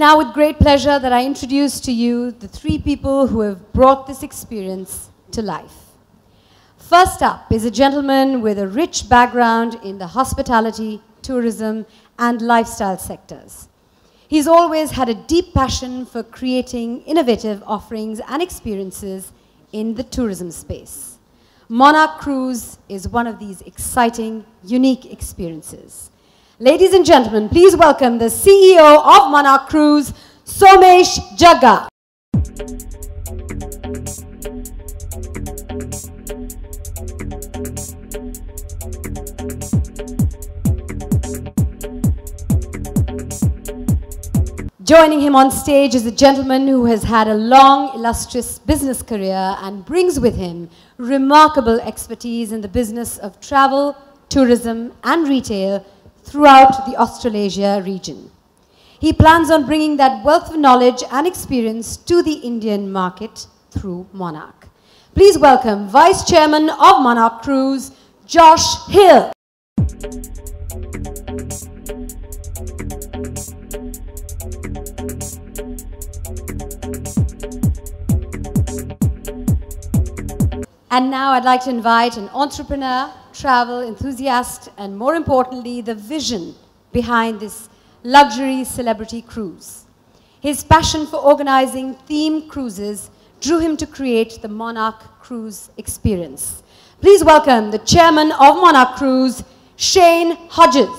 now with great pleasure that I introduce to you the three people who have brought this experience to life. First up is a gentleman with a rich background in the hospitality, tourism, and lifestyle sectors. He's always had a deep passion for creating innovative offerings and experiences in the tourism space. Monarch Cruise is one of these exciting, unique experiences. Ladies and gentlemen, please welcome the CEO of Monarch Cruise, Somesh Jagga. Joining him on stage is a gentleman who has had a long, illustrious business career and brings with him remarkable expertise in the business of travel, tourism, and retail throughout the Australasia region. He plans on bringing that wealth of knowledge and experience to the Indian market through Monarch. Please welcome Vice Chairman of Monarch Cruise, Josh Hill. And now I'd like to invite an entrepreneur, travel enthusiast, and more importantly, the vision behind this luxury celebrity cruise. His passion for organizing themed cruises drew him to create the Monarch Cruise experience. Please welcome the chairman of Monarch Cruise, Shane Hodges.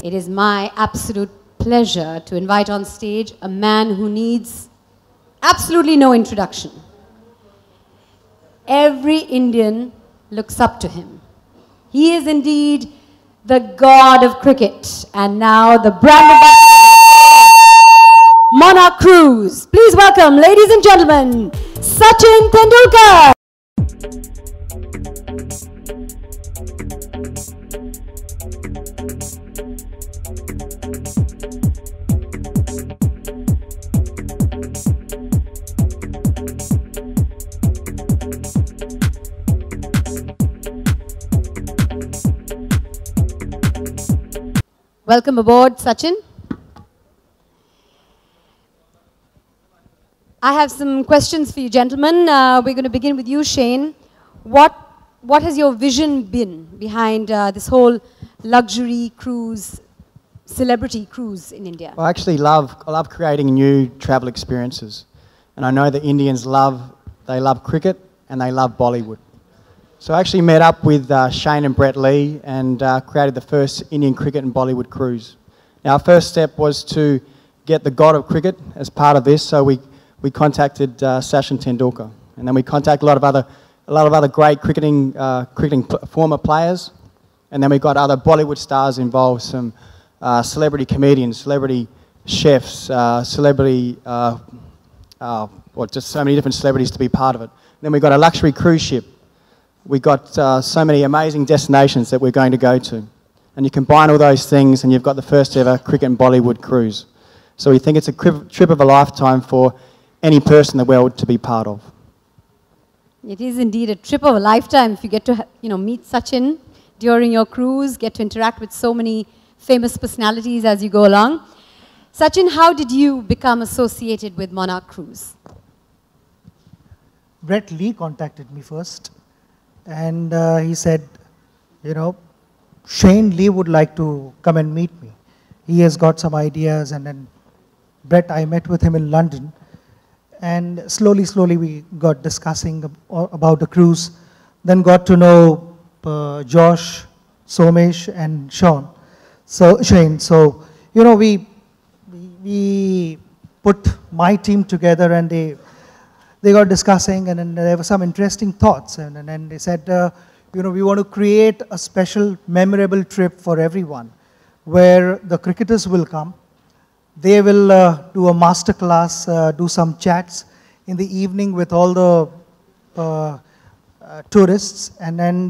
It is my absolute pleasure to invite on stage a man who needs absolutely no introduction. Every Indian looks up to him. He is indeed the god of cricket and now the brand ambassador of Monarch Cruise. Please welcome, ladies and gentlemen, Sachin Tendulkar. Welcome aboard, Sachin. I have some questions for you, gentlemen. We're going to begin with you, Shane. What has your vision been behind this whole luxury cruise, celebrity cruise in India? Well, I actually love creating new travel experiences. And I know that Indians love cricket and they love Bollywood. So I actually met up with Shane and Brett Lee and created the first Indian cricket and Bollywood cruise. Now, our first step was to get the god of cricket as part of this, so we contacted Sachin Tendulkar, and then we contacted a lot of other great cricketing former players, and then we got other Bollywood stars involved, some celebrity comedians, celebrity chefs, just so many different celebrities to be part of it. And then we got a luxury cruise ship. We got so many amazing destinations that we're going to go to. And you combine all those things and you've got the first ever cricket and Bollywood cruise. So we think it's a trip of a lifetime for any person in the world to be part of. It is indeed a trip of a lifetime if you get to meet Sachin during your cruise, get to interact with so many famous personalities as you go along. Sachin, how did you become associated with Monarch Cruise? Brett Lee contacted me first. And he said, Shane Lee would like to come and meet me. He has got some ideas. And then Brett, I met with him in London. And slowly we got discussing about the cruise. Then got to know Josh, Somesh, and Shane. So, we put my team together and they got discussing, and then there were some interesting thoughts, and then they said, we want to create a special, memorable trip for everyone, where the cricketers will come. They will do a master class, do some chats in the evening with all the tourists, and then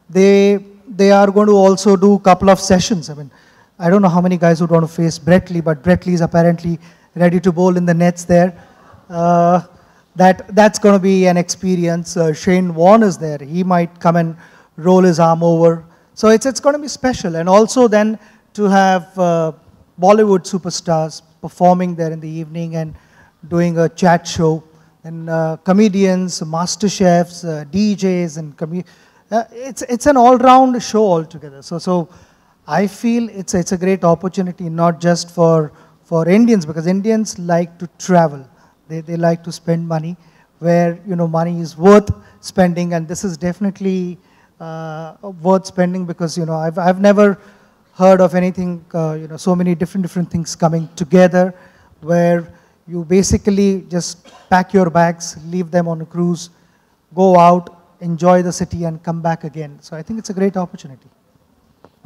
they are going to also do a couple of sessions. I mean, I don't know how many guys would want to face Brett Lee, but Brett Lee is apparently ready to bowl in the nets there. That's going to be an experience. Shane Warne is there. He might come and roll his arm over. So it's going to be special. And also then to have Bollywood superstars performing there in the evening and doing a chat show, and comedians, master chefs, DJs, and it's an all-round show altogether. So I feel it's a great opportunity, not just for Indians, because Indians like to travel. They like to spend money where, you know, money is worth spending, and this is definitely worth spending, because, you know, I've never heard of anything, you know, so many different things coming together, where you basically just pack your bags, leave them on a cruise, go out, enjoy the city, and come back again. So I think it's a great opportunity.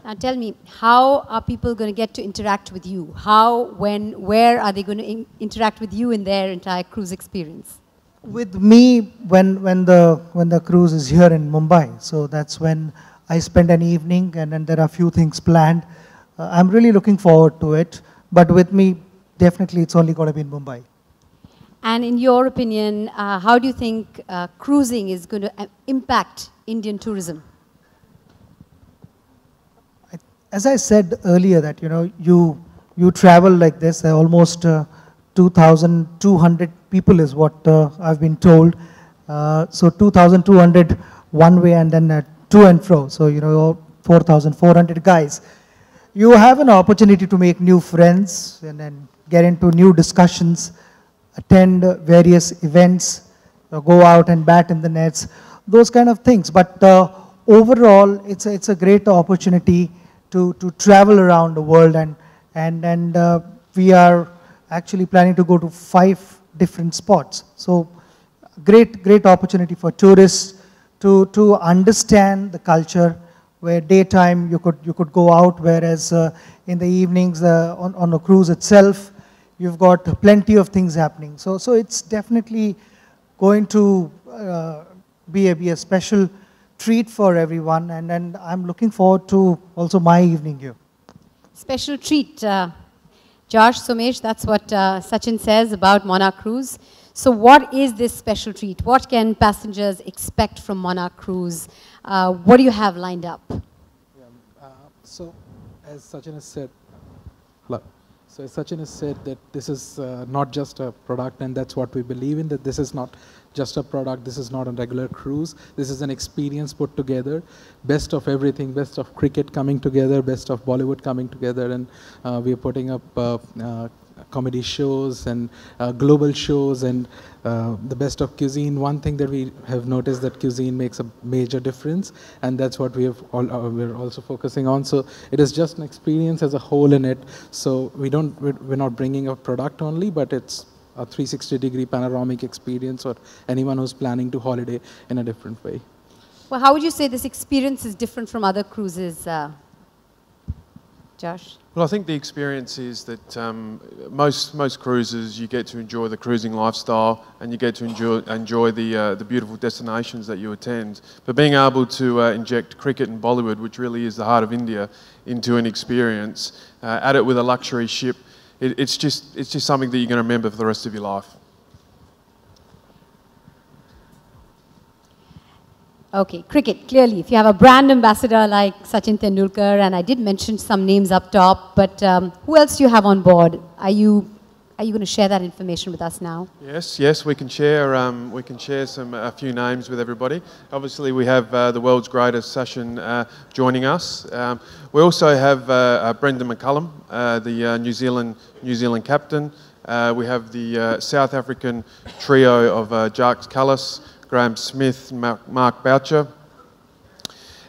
Now tell me, how are people going to get to interact with you? How, when, where are they going to interact with you in their entire cruise experience? With me, when the cruise is here in Mumbai, so that's when I spend an evening, and then there are a few things planned. I'm really looking forward to it, but with me, definitely it's only going to be in Mumbai. And in your opinion, how do you think cruising is going to impact Indian tourism? As I said earlier, that, you know, you travel like this, almost 2,200 people is what I've been told. So 2,200 one way, and then to and fro. So, you know, 4,400 guys. You have an opportunity to make new friends and then get into new discussions, attend various events, go out and bat in the nets, those kind of things. But overall, it's a great opportunity to travel around the world, and we are actually planning to go to 5 different spots. So great opportunity for tourists to understand the culture, where daytime you could go out, whereas in the evenings on a cruise itself, you've got plenty of things happening. So it's definitely going to be a special treat for everyone, and I'm looking forward to also my evening here. Special treat. Josh, Somesh, that's what Sachin says about Monarch Cruise. So what is this special treat? What can passengers expect from Monarch Cruise? What do you have lined up? Yeah, so as Sachin has said, So as Sachin has said, that this is not just a product, and that's what we believe in, that this is not just a product, this is not a regular cruise, this is an experience put together, best of everything, best of cricket coming together, best of Bollywood coming together, and we are putting up comedy shows and global shows, and the best of cuisine. One thing that we have noticed, that cuisine makes a major difference, and that's what we're also focusing on. So it is just an experience as a whole in it. So we're not bringing a product only, but it's a 360-degree panoramic experience for anyone who's planning to holiday in a different way. Well, how would you say this experience is different from other cruises, Josh? Well, I think the experience is that most cruises, you get to enjoy the cruising lifestyle, and you get to enjoy the beautiful destinations that you attend. But being able to inject cricket and Bollywood, which really is the heart of India, into an experience, add it with a luxury ship, it's just something that you're going to remember for the rest of your life. Okay, cricket, clearly. If you have a brand ambassador like Sachin Tendulkar, and I did mention some names up top, but who else do you have on board? Are you going to share that information with us now? Yes, we can share a few names with everybody. Obviously, we have the world's greatest Sachin joining us. We also have Brendan McCullum, the New Zealand captain. We have the South African trio of Jacques Callis, Graham Smith, and Mark Boucher.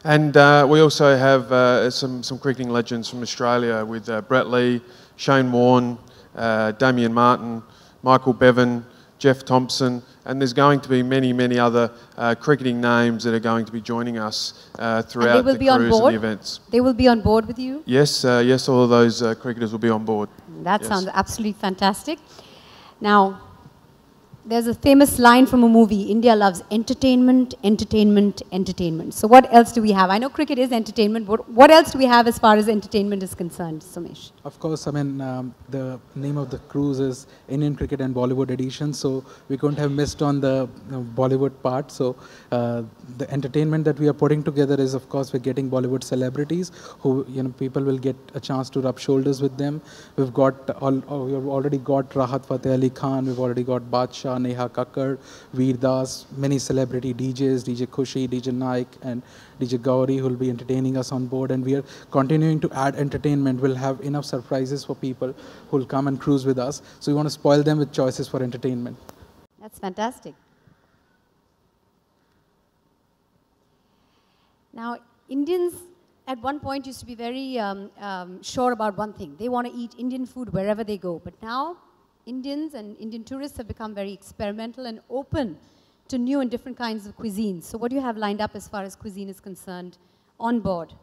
And we also have some cricketing legends from Australia with Brett Lee, Shane Warne, Damien Martin, Michael Bevan, Jeff Thompson, and there's going to be many other cricketing names that are going to be joining us throughout the cruise and the events. They will be on board with you? Yes, all of those cricketers will be on board. That sounds absolutely fantastic. Now, there's a famous line from a movie, India loves entertainment, entertainment, entertainment. So what else do we have? I know cricket is entertainment, but what else do we have as far as entertainment is concerned, Somesh? Of course, I mean, the name of the cruise is Indian Cricket and Bollywood Edition, so we couldn't have missed on the Bollywood part. So the entertainment that we are putting together is, of course, we're getting Bollywood celebrities who, people will get a chance to rub shoulders with them. We've already got Rahat Fateh Ali Khan, we've already got Badshah, Neha Kakkar, Veer Das, many celebrity DJs, DJ Khushi, DJ Naik, and DJ Gauri, who will be entertaining us on board. And we are continuing to add entertainment. We'll have enough surprises for people who will come and cruise with us. So we want to spoil them with choices for entertainment. That's fantastic. Now, Indians at one point used to be very sure about one thing. They want to eat Indian food wherever they go. But now, Indians and Indian tourists have become very experimental and open to new and different kinds of cuisines. So what do you have lined up as far as cuisine is concerned on board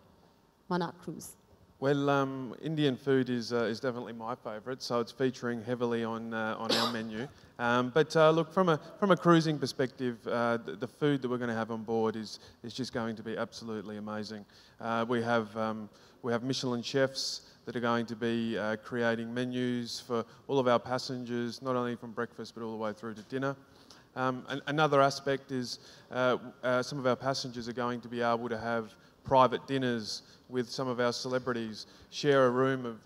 Monarch Cruise? Well, Indian food is definitely my favourite, so it's featuring heavily on our menu. But look, from a cruising perspective, the food that we're going to have on board is just going to be absolutely amazing. We have Michelin chefs that are going to be creating menus for all of our passengers, not only from breakfast but all the way through to dinner. Another aspect is some of our passengers are going to be able to have private dinners with some of our celebrities, share a room of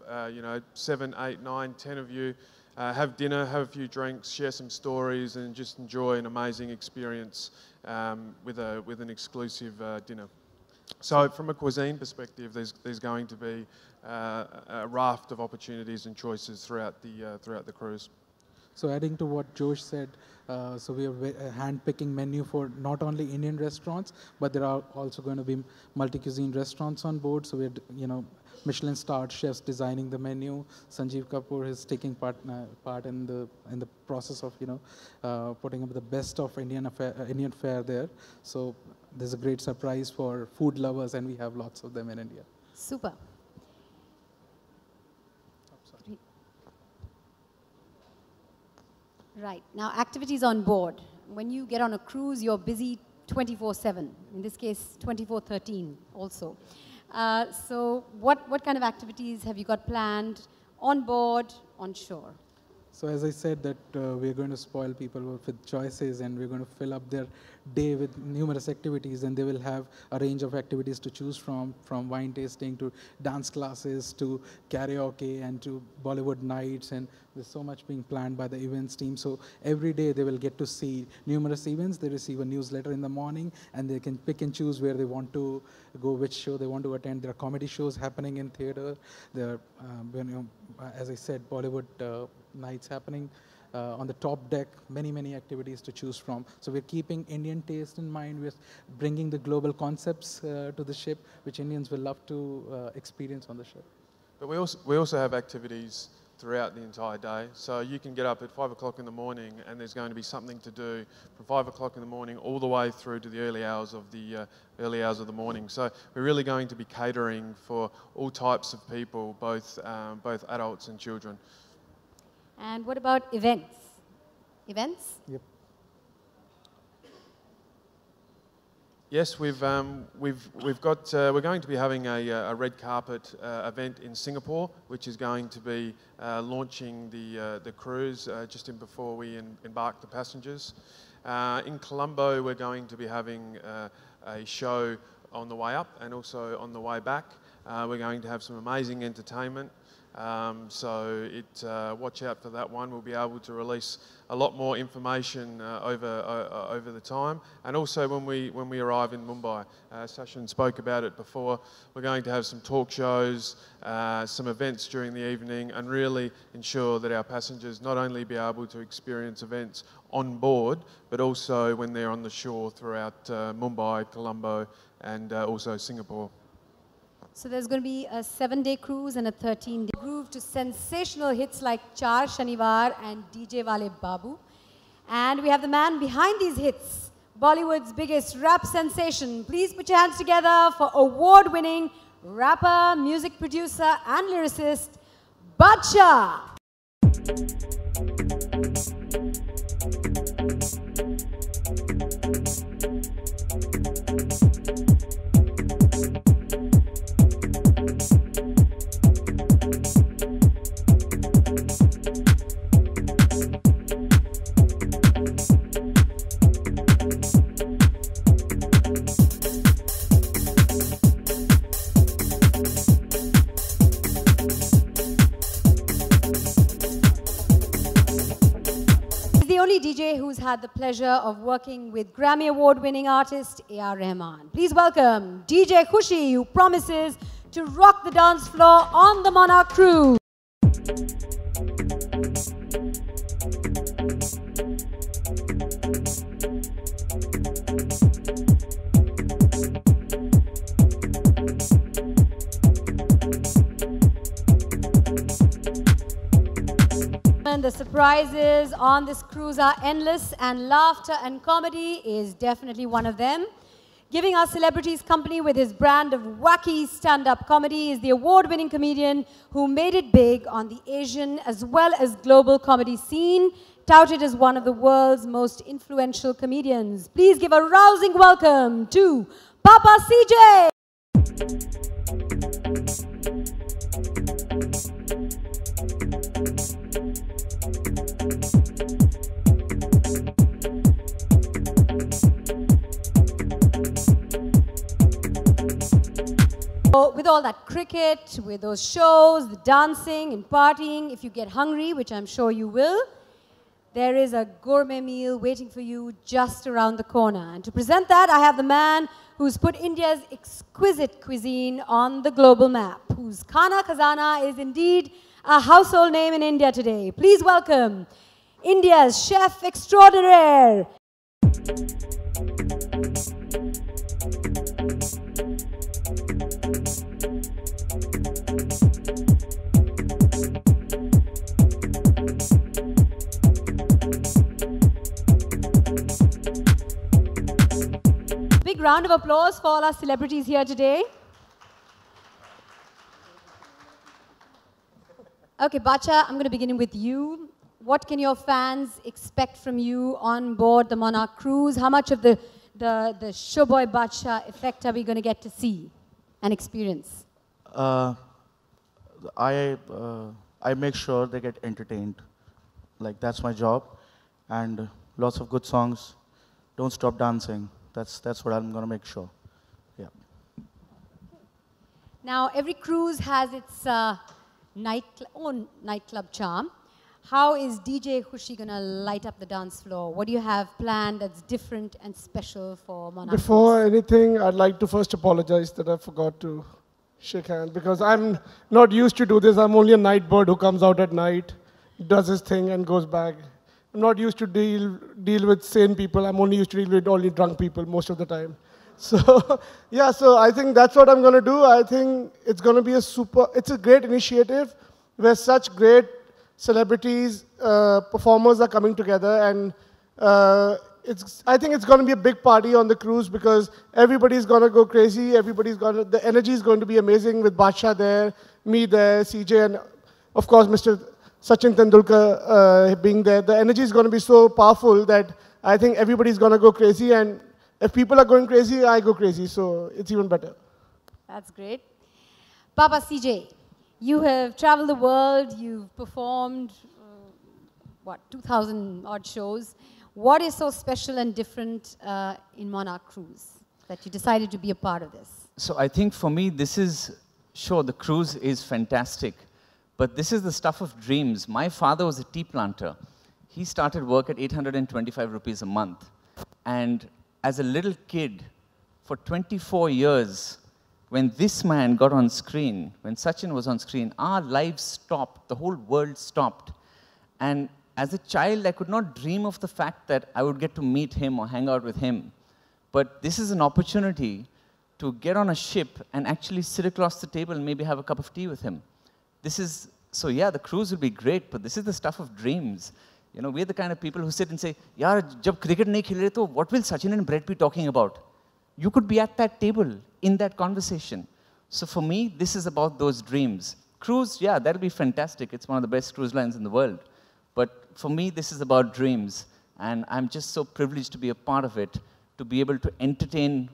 7, 8, 9, 10 of you, have dinner, have a few drinks, share some stories, and just enjoy an amazing experience with an exclusive dinner. So from a cuisine perspective, there's going to be a raft of opportunities and choices throughout the cruise. So adding to what Josh said, so we have a hand-picking menu for not only Indian restaurants, but there are also going to be multi-cuisine restaurants on board. So we're, Michelin-starred chefs designing the menu. Sanjeev Kapoor is taking part in the process of, putting up the best of Indian fare there. So there's a great surprise for food lovers, and we have lots of them in India. Super. Right. Now, activities on board. When you get on a cruise, you're busy 24/7. In this case, 24/13 also. So what kind of activities have you got planned on board, on shore? So as I said that we're going to spoil people with choices, and we're going to fill up their day with numerous activities, and they will have a range of activities to choose from wine tasting to dance classes to karaoke and to Bollywood nights, and there's so much being planned by the events team. So every day they will get to see numerous events. They receive a newsletter in the morning, and they can pick and choose where they want to go, which show they want to attend. There are comedy shows happening in theater. There are, as I said, Bollywood nights happening on the top deck, many activities to choose from. So we're keeping Indian taste in mind. We're bringing the global concepts to the ship, which Indians will love to experience on the ship. But we also have activities throughout the entire day. So you can get up at 5 o'clock in the morning, and there's going to be something to do from 5 o'clock in the morning all the way through to the early hours of the morning. So we're really going to be catering for all types of people, both adults and children. And what about events? Events? Yep. Yes, we're going to be having a red carpet event in Singapore, which is going to be launching the cruise just before we embark the passengers. In Colombo, we're going to be having a show on the way up and also on the way back. We're going to have some amazing entertainment. So watch out for that one. We'll be able to release a lot more information over the time, and also when we arrive in Mumbai. Sachin spoke about it before. We're going to have some talk shows, some events during the evening, and really ensure that our passengers not only be able to experience events on board, but also when they're on the shore throughout Mumbai, Colombo, and also Singapore. So there's going to be a 7-day cruise and a 13-day groove to sensational hits like Char Shanivar and DJ Wale Babu. And we have the man behind these hits, Bollywood's biggest rap sensation. Please put your hands together for award-winning rapper, music producer and lyricist, Badshah. DJ who's had the pleasure of working with Grammy Award-winning artist A.R. Rahman. Please welcome DJ Khushi, who promises to rock the dance floor on the Monarch cruise. The surprises on this cruise are endless, and laughter and comedy is definitely one of them. Giving our celebrities company with his brand of wacky stand-up comedy is the award-winning comedian who made it big on the Asian as well as global comedy scene, touted as one of the world's most influential comedians. Please give a rousing welcome to Papa CJ! With all that cricket, with those shows, the dancing and partying, if you get hungry, which I'm sure you will, there is a gourmet meal waiting for you just around the corner. And to present that, I have the man who's put India's exquisite cuisine on the global map, whose Khana Khazana is indeed a household name in India today. Please welcome India's chef extraordinaire. Big round of applause for all our celebrities here today. Okay, Bacha, I'm going to begin with you. What can your fans expect from you on board the Monarch cruise? How much of the Showboy Bacha effect are we going to get to see and experience? I make sure they get entertained. Like, that's my job. And lots of good songs. Don't stop dancing. That's what I'm going to make sure. Yeah. Now, every cruise has its own nightclub charm. How is DJ Khushi going to light up the dance floor? What do you have planned that's different and special for Monarch? Before anything, I'd like to first apologize that I forgot to shake hands, because I'm not used to do this. I'm only a night bird who comes out at night, does his thing and goes back. I'm not used to deal with sane people. I'm only used to deal with only drunk people most of the time. So, yeah, so I think that's what I'm going to do. I think it's going to be it's a great initiative where such great celebrities, performers are coming together, and I think it's going to be a big party on the cruise because everybody's going to go crazy. The energy is going to be amazing with Badshah there, me there, CJ, and of course Mr. Sachin Tendulkar being there. The energy is going to be so powerful that I think everybody's going to go crazy, and if people are going crazy, I go crazy, so it's even better. That's great. Papa CJ, you have traveled the world, you've performed, 2,000 odd shows. What is so special and different in Monarch Cruise that you decided to be a part of this? So I think for me, sure, the cruise is fantastic, but this is the stuff of dreams. My father was a tea planter. He started work at 825 rupees a month. And as a little kid, for 24 years, when this man got on screen, when Sachin was on screen, our lives stopped, the whole world stopped. And as a child, I could not dream of the fact that I would get to meet him or hang out with him. But this is an opportunity to get on a ship and actually sit across the table and maybe have a cup of tea with him. So yeah, the cruise will be great, but this is the stuff of dreams. You know, we're the kind of people who sit and say, yaar, jab cricket nahi khel rahe, to what will Sachin and Brett be talking about? You could be at that table, in that conversation. So for me, this is about those dreams. Cruise, yeah, that'll be fantastic. It's one of the best cruise lines in the world. But for me, this is about dreams. And I'm just so privileged to be a part of it, to be able to entertain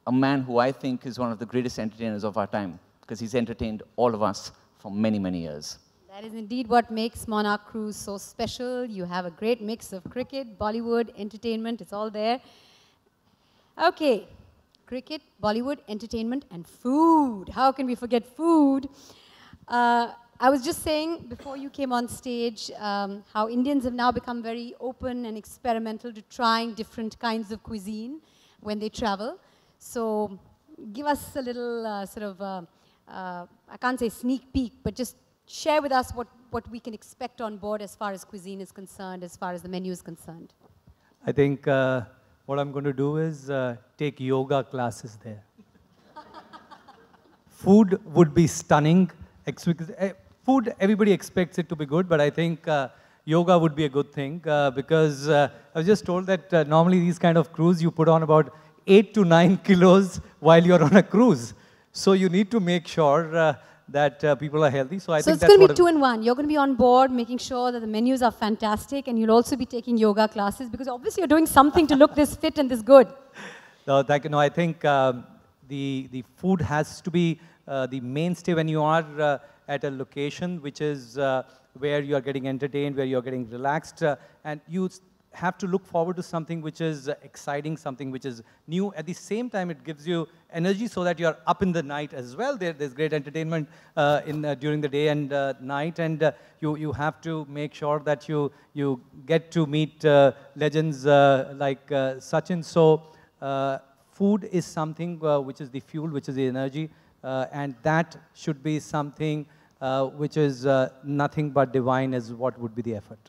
a man who I think is one of the greatest entertainers of our time, because he's entertained all of us for many, many years. That is indeed what makes Monarch Cruise so special. You have a great mix of cricket, Bollywood, entertainment, it's all there. Okay, cricket, Bollywood, entertainment, and food. How can we forget food? I was just saying before you came on stage how Indians have now become very open and experimental to trying different kinds of cuisine when they travel. So give us a little sort of, I can't say sneak peek, but just share with us what we can expect on board as far as cuisine is concerned, as far as the menu is concerned. I think what I'm going to do is take yoga classes there. Food would be stunning. Food, everybody expects it to be good, but I think yoga would be a good thing because I was just told that normally these kind of cruise, you put on about 8 to 9 kilos while you're on a cruise. So you need to make sure that people are healthy. So I think it's going to be 2 in 1. You're going to be on board, making sure that the menus are fantastic, and you'll also be taking yoga classes because obviously you're doing something to look this fit and this good. No, I think the food has to be the mainstay when you are at a location which is where you are getting entertained, where you are getting relaxed, and you have to look forward to something which is exciting, something which is new. At the same time, it gives you energy so that you are up in the night as well. There's great entertainment during the day and night, and you have to make sure that you get to meet legends like Sachin. So food is something which is the fuel, which is the energy, and that should be something which is nothing but divine as what would be the effort.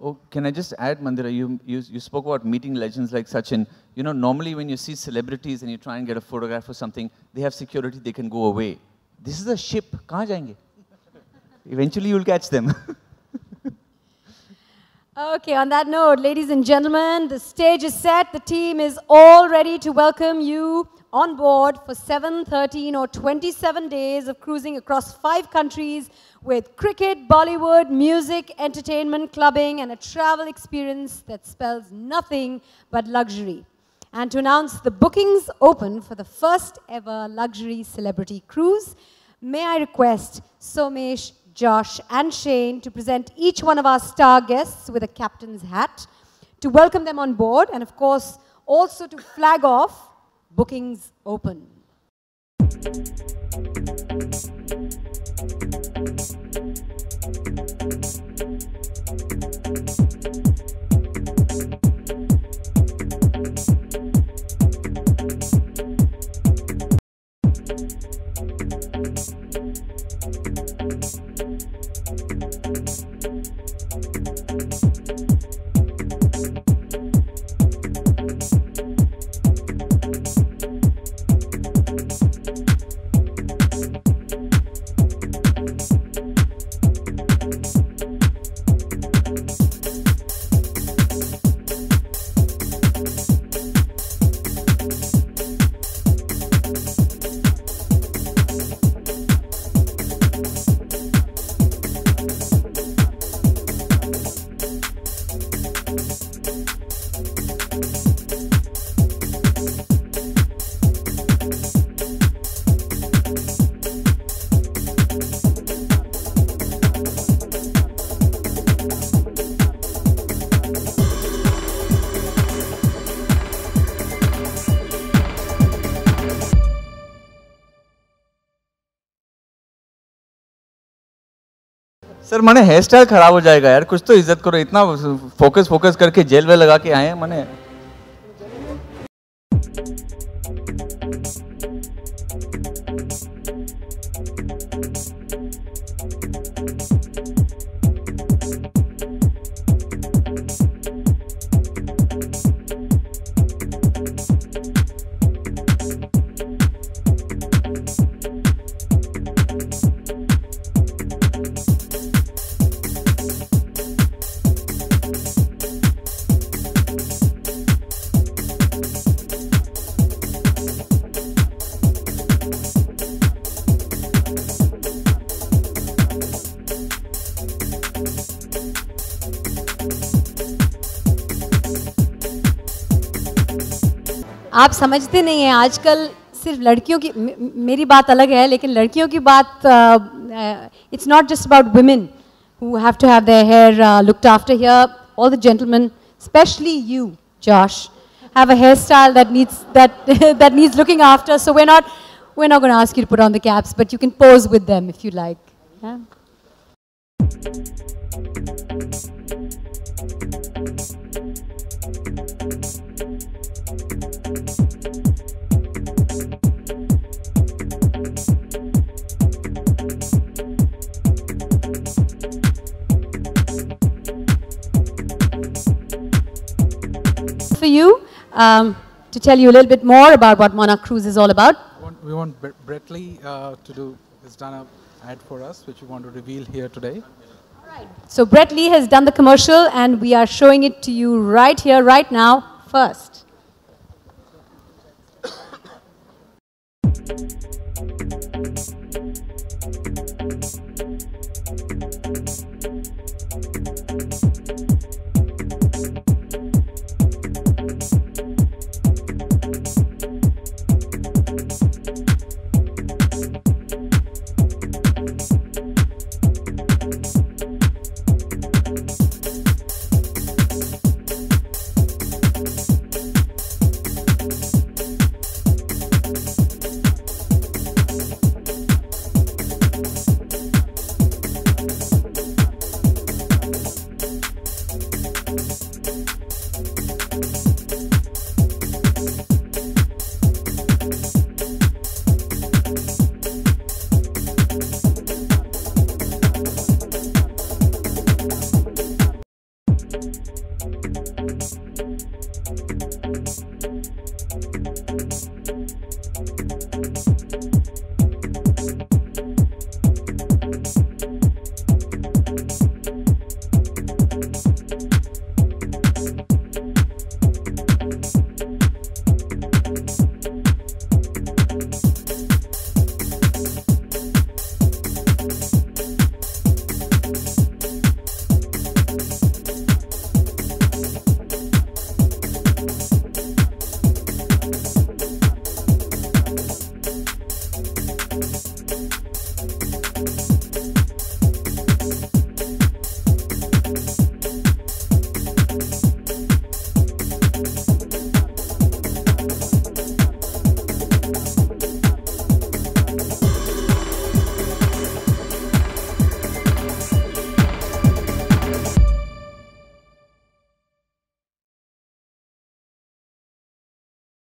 Oh, can I just add, Mandira, you spoke about meeting legends like Sachin. You know, normally when you see celebrities and you try and get a photograph or something, they have security, they can go away. This is a ship, kahan jayenge? Eventually you'll catch them. Okay, on that note, ladies and gentlemen, the stage is set. The team is all ready to welcome you on board for 7, 13 or 27 days of cruising across 5 countries with cricket, Bollywood, music, entertainment, clubbing, and a travel experience that spells nothing but luxury. And to announce the bookings open for the first ever luxury celebrity cruise, may I request Somesh, Josh, and Shane to present each one of our star guests with a captain's hat, to welcome them on board, and of course, also to flag off bookings open. Sir मने hair style खराब हो जाएगा यार, कुछ तो इज्जत करो, इतना फोकस करके जेल वेल लगा के आए हैं मने. आप समझते नहीं हैं आजकल सिर्फ लड़कियों की, मेरी बात अलग है, लेकिन लड़कियों की बात, it's not just about women who have to have their hair looked after here. All the gentlemen, especially you, Josh, have a hairstyle that needs looking after. So we're not going to ask you to put on the caps, but you can pose with them if you like. Yeah? For you, to tell you a little bit more about what Monarch Cruise is all about. We want Brett Lee has done an ad for us, which we want to reveal here today. So Brett Lee has done the commercial and we are showing it to you right here, right now, first.